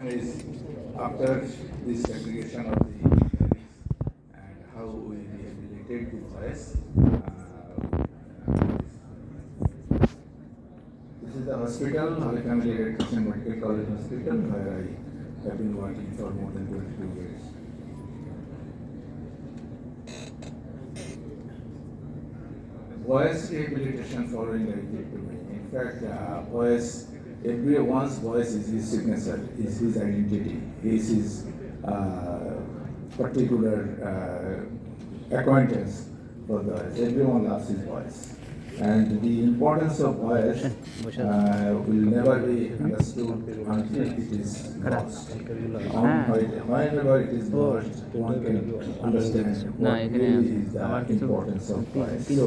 Is after this segregation of the injuries and how we rehabilitate the voice. This is the hospital, Holy Family Electrician Medical College Hospital, where I have been working for more than 22 years. Voice rehabilitation following laryngectomy. In fact, everyone's voice is his signature, is his identity, is his particular acquaintance for the voice. Everyone loves his voice. And the importance of voice will never be understood until it is lost. Whenever it is lost, one can understand what really is the importance of voice. So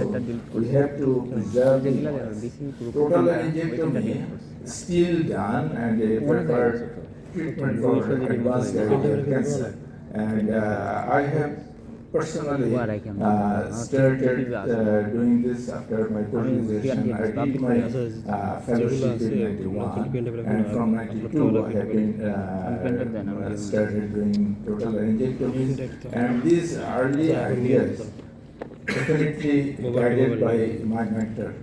we have to preserve the voice. Total laryngectomy still done and a preferred treatment for advanced laryngeal cancer. And I have personally started doing this after my post-graduation. I did my fellowship in 91, and from 92 I have been started doing total laryngectomies. And these early ideas definitely guided by my mentor.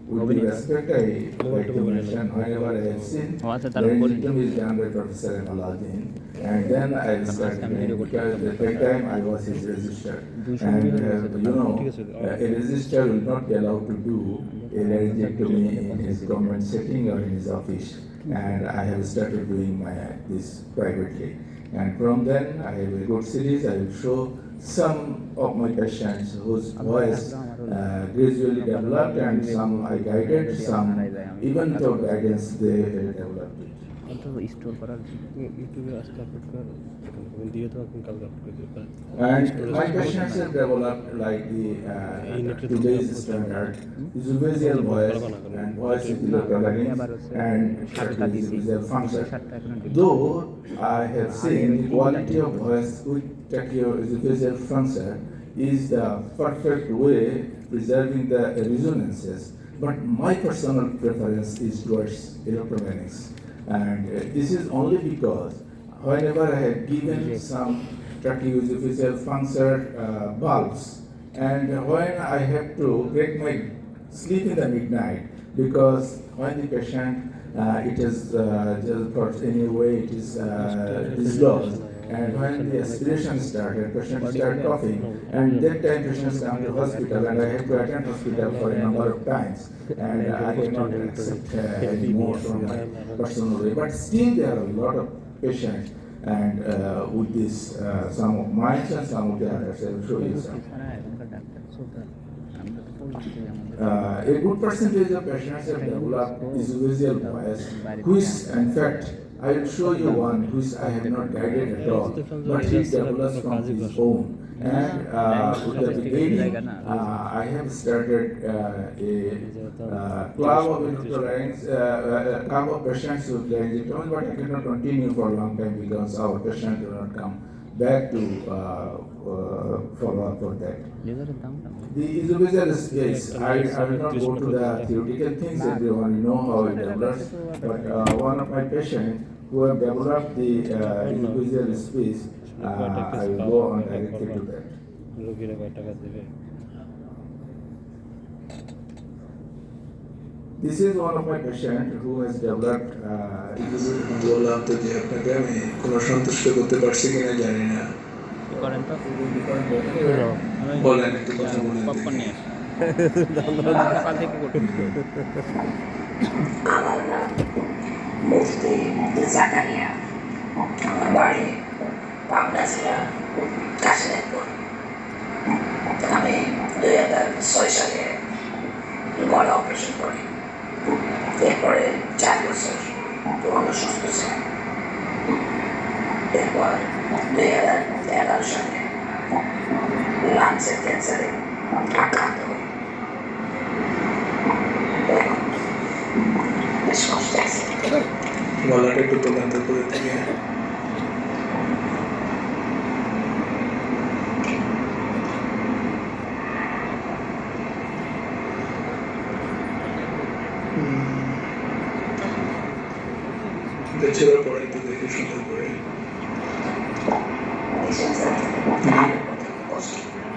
With due respect, I like to mention whenever I have seen laryngectomy is done by Professor Aladdin. And then I started doing, because at that time I was his register. And a register will not be allowed to do a laryngectomy in his government setting or in his office. And I have started doing this privately. And from then I have a good series. I will show some of my patients whose voice gradually developed, and some I guided, some even without guidance they developed it. And my patients have developed like today's standard esophageal voice and voice with electrolarynx and esophageal function. Though I have seen the quality of voice with tracheoesophageal function is the perfect way preserving the resonances, but my personal preference is towards electrolarynx. And this is only because whenever I have given some tracheoesophageal puncture bulbs, and when I have to break my sleep in the midnight, because when the patient it is just for any way it is dislodged, and when the aspiration started, patient started coughing, and that time patients come to hospital, and I have to attend hospital for a number of times, and I cannot accept any more from my personal way. But still, there are a lot of patients, and with this, some of mine and some of the others, I will show you some. A good percentage of patients have developed esophageal voice, which, in fact, I will show you one which I have not guided at all, but he develops from his own. And with the beginning, I have started a club of electrolarynx, a club of patients with laryngectomy, but I cannot continue for a long time because our patients do not come back to follow up for that. The esophageal space, I will not go to the theoretical things, everyone know how it develops, but one of my patients who have developed the esophageal space, I will go on directly to that. This is one of my patients who has developed বললাম তো যে আপনাকে আমি কোনো সন্তুষ্ট করতে পারছি কিনা জানি না বলেন একটু কথা বলেন আমার নাম মুফতি জাকারিয়া, আমার বাড়ি পাবনা জেলা কাশিনাথপুর। আমি 2006 সালে বড় অপারেশন করি। এরপরে 4 বছর পুরনো সুস্থ ছিলাম। এরপর 2011 সালে লাঞ্চের ক্যান্সারে আক্রান্ত হই। বেশ কষ্ট আছে। গলাটা একটু তোলাতে করে থেকে ছেড়ে পড়ে থেকে খুব সুন্দর করে।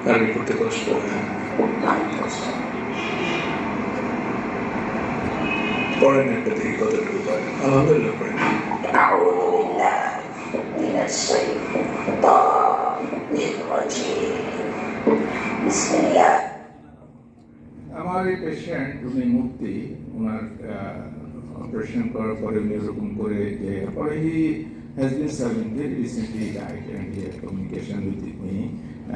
গাড়ি করতে কষ্ট পড়েন একটা দেখি কতটুকু পারেন। আলহামদুলিল্লাহ পড়েন। আমার এই পেশেন্ট উনি মূর্তি ওনার অপারেশন করার পরে উনি এরকম করে যে পরে হি has been serving there recently died and he had communication with me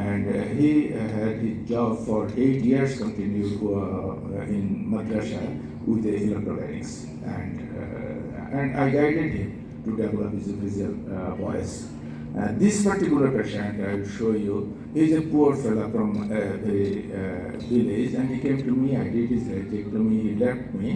and he had his job for 8 years continued in madrasa with the electronics and I guided him to develop his visual voice. This particular patient, I will show you, he is a poor fellow from a very village and he came to me, I did his radiectomy, he left me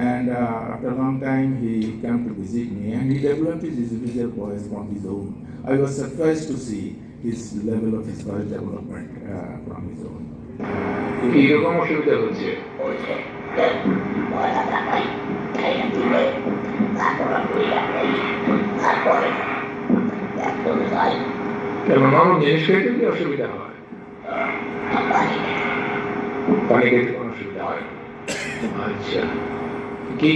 and after a long time he came to visit me and he developed his visual voice on his own. I was surprised to see his level of his voice development from his own. এরকম অসুবিধা হচ্ছে নরম জিনিস খেতে কি অসুবিধা হয়? পানি খেতে কোনো অসুবিধা হয়? আচ্ছা, কি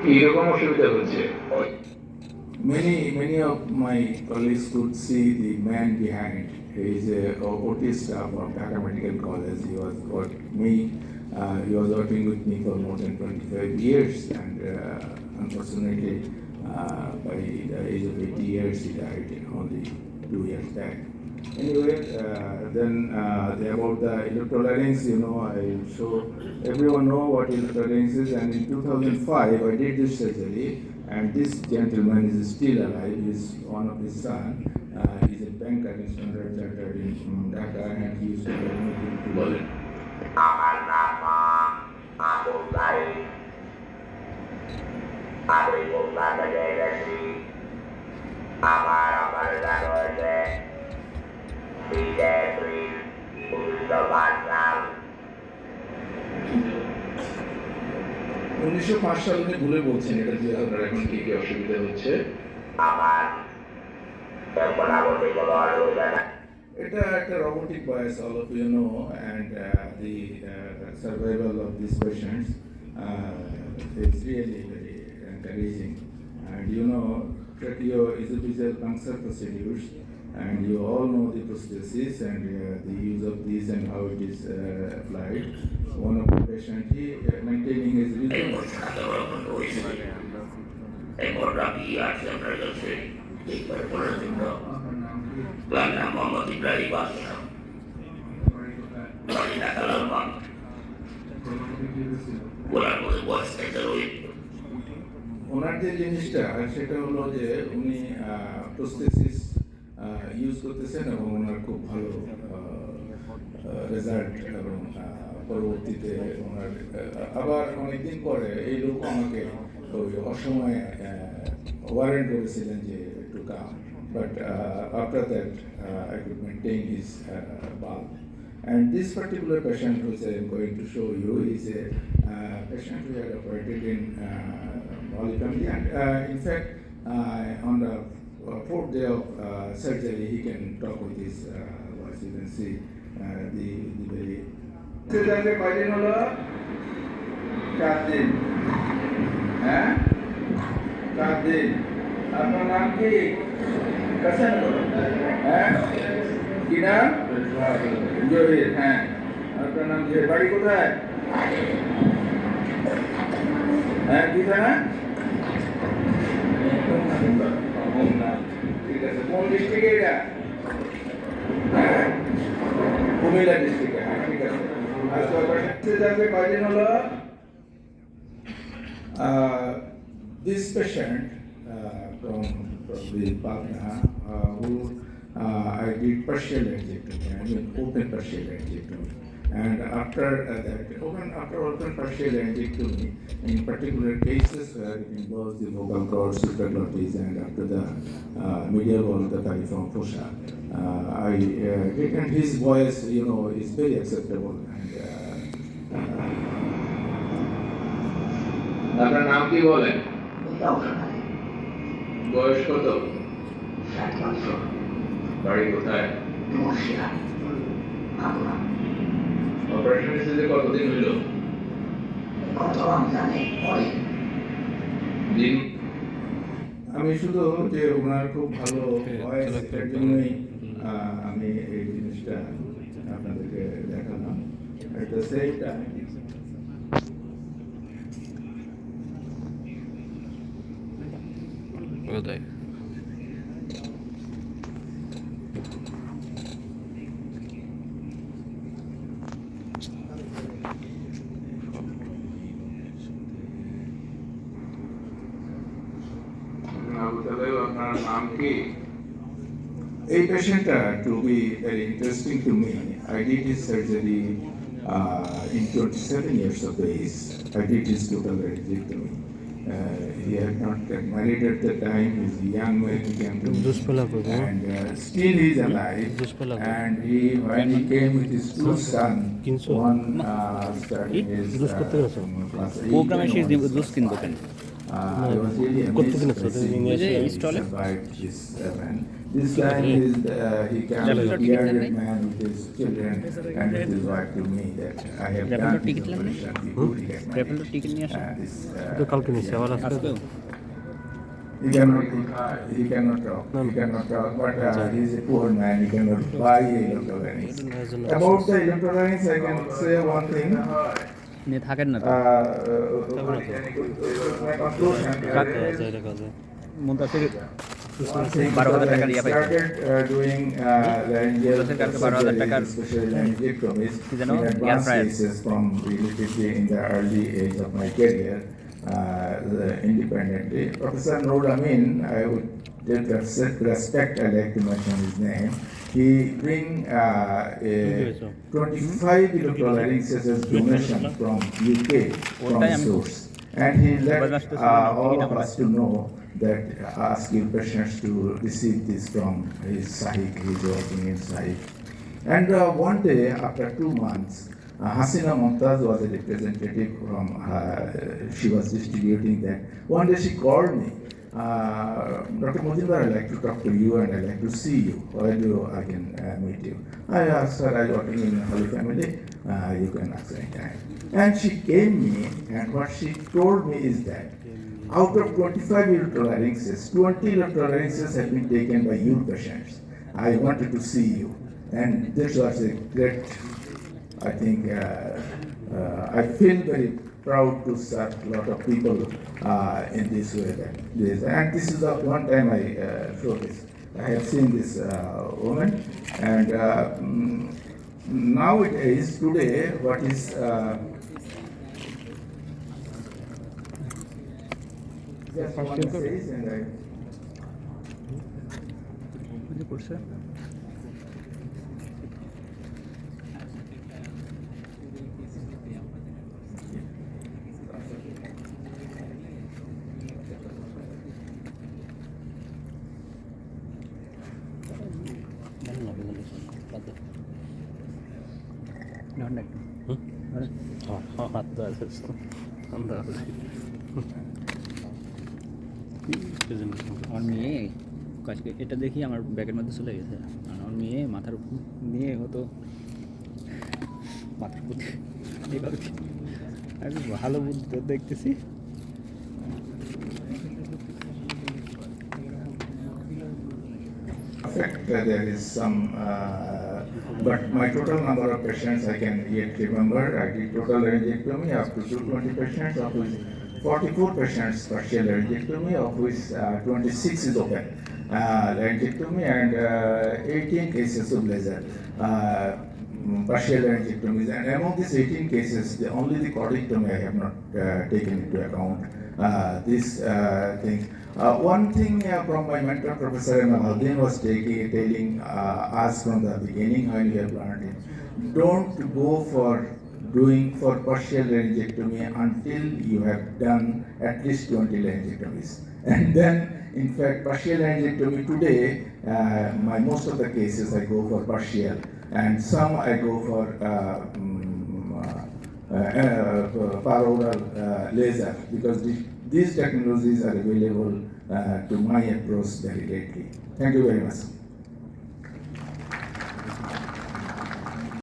কিরকম অসুবিধা হচ্ছে? Many of my colleagues could see the man behind. He is a OT staff of Dhaka Medical College. He was working with me for more than 25 years and unfortunately by the age of 80 years he died only 2 years back. Anyway, then about the electrolarynx, I show everyone know what electrolarynx is, and in 2005 I did this surgery, and this gentleman is still alive. He's one of his son. He's a banker in Standard Chartered in Dhaka, and he used to be to Berlin. উনিশশো 5 সাল উনি ভুলে বলছেন এটা যে আপনার এখন কি কি অসুবিধা হচ্ছে। এটা একটা robotic voice, all of you know, and the survival of these patients is really very encouraging. And tracheo-esophageal puncture procedures, and you all know the prosthesis and the use of these and how it is applied. One of the patients, he maintaining his visual. ওনার যে জিনিসটা সেটা হলো যে উনি prosthesis use করতেছেন এবং ওনার খুব ভালো রেজাল্ট এবং পরবর্তীতে ওনার আবার অনেকদিন পরে এই লোক আমাকে ওই অসময়ে ওয়ারেন্ট করেছিলেন যে একটু কাম but after that I could maintain his bulb. And this particular patient which I am going to show you is a patient who had operated in Mali family, and in fact on the 4th day of surgery he can talk with his voice. You can see the very surgery কয়দিন হলো 4 দিন হ্যাঁ 4 দিন আপনার নাম কি কাসেন হ্যাঁ কি নাম জহির হ্যাঁ আপনার নাম জহির বাড়ি কোথায় হ্যাঁ কি থানা ঠিক আছে কোন ডিস্ট্রিক্টে এটা হ্যাঁ কুমিল্লা ডিস্ট্রিক্টে হ্যাঁ ঠিক আছে আজকে অপারেশন যাবে কয়দিন হলো this patient from the Patna who I did partial laryngectomy, I mean open partial laryngectomy. And after open partial laryngectomy, in particular cases where it involves the vocal cords, supraglottis, and after the medial wall of the piriform fossa, I did, and his voice, is very acceptable. And আপনার নাম কি বলেন? বয়স কত? Flat 1 floor, বাড়ি কোথায়? মহিলা, মামলা। অপারেশন হয়েছে কতদিন হইল? গত রমজানে পরে। দিন আমি শুধু যে ওনার খুব ভালো ভয়েস এর জন্যই আমি এই জিনিসটা আপনাদেরকে দেখালাম। এট দ্য সেম টাইম কোথায় আপনার নাম কি? এই পেশেন্টটা to be very interesting to me. I did his surgery in 27 years of age. I did his total radiectomy. He had not got married at the time. He's a young man. He came to me. And still he's alive. And when he came with his two sons, one started his class 8 প্রোগ্রামে and শেষ one দিব is দুস কিনবো কেন I was really amazed to see he survived this event. This time he came as a bearded man with his children and with his wife to me that I have done this operation before he got married. ট্রাভেলের ticket নিয়ে আসো তো কালকে নিছি আবার আজকে he cannot talk, but he is a poor man, he cannot buy electronics. About the electronics, I can say one thing. নিয়ে থাকেন না তো মুন্তাসির 12,000 টাকার ইয়া পাইছে started 12,000 টাকার কি জানো air fryer from relatively in the early age of my career independently. Professor Noor Amin, I would with respect, I like to mention his name. He bring a 25 electrolysis as donation from UK from source, and he let all of us to know that ask your patients to receive this from his site. He's working in site. And one day, after 2 months, Hasina Mumtaz was a representative from, she was distributing that. One day she called me, Dr. Mozumdar, I'd like to talk to you and I'd like to see you. Where do I can meet you? I asked her, I'm working in a Holy Family, you can ask anytime. And she came me, and what she told me is that out of 25 electrolarynxes, 20 electrolarynxes have been taken by your patients. I wanted to see you. And this was a great, I think, I feel very proud to serve a lot of people in this way. And this is the one time I show this. I have seen this woman, and nowadays, today, what is just one says, and I. আমার মেয়ে আজকে এটা দেখি আমার ব্যাগের মধ্যে চলে গেছে আমার মেয়ে মাথার নিয়ে হতো মাথার প্রতি এইভাবে আমি ভালো বুদ্ধি দেখতেছি There is some, but my total number of patients I can yet remember. I did total laryngectomy up to 220 patients, of which 44 patients partial laryngectomy, of which 26 is open laryngectomy, and 18 cases of laser partial laryngectomies. And among these 18 cases, only the chordectomy I have not taken into account. This thing. One thing from my mentor, Professor Al-Din, was telling us from the beginning when we have learned it. Don't go for doing for partial laryngectomy until you have done at least 20 laryngectomies. And then, in fact, partial laryngectomy today, most of the cases I go for partial, and some I go for paroral laser, because these technologies are available to my approach very greatly. Thank you very much.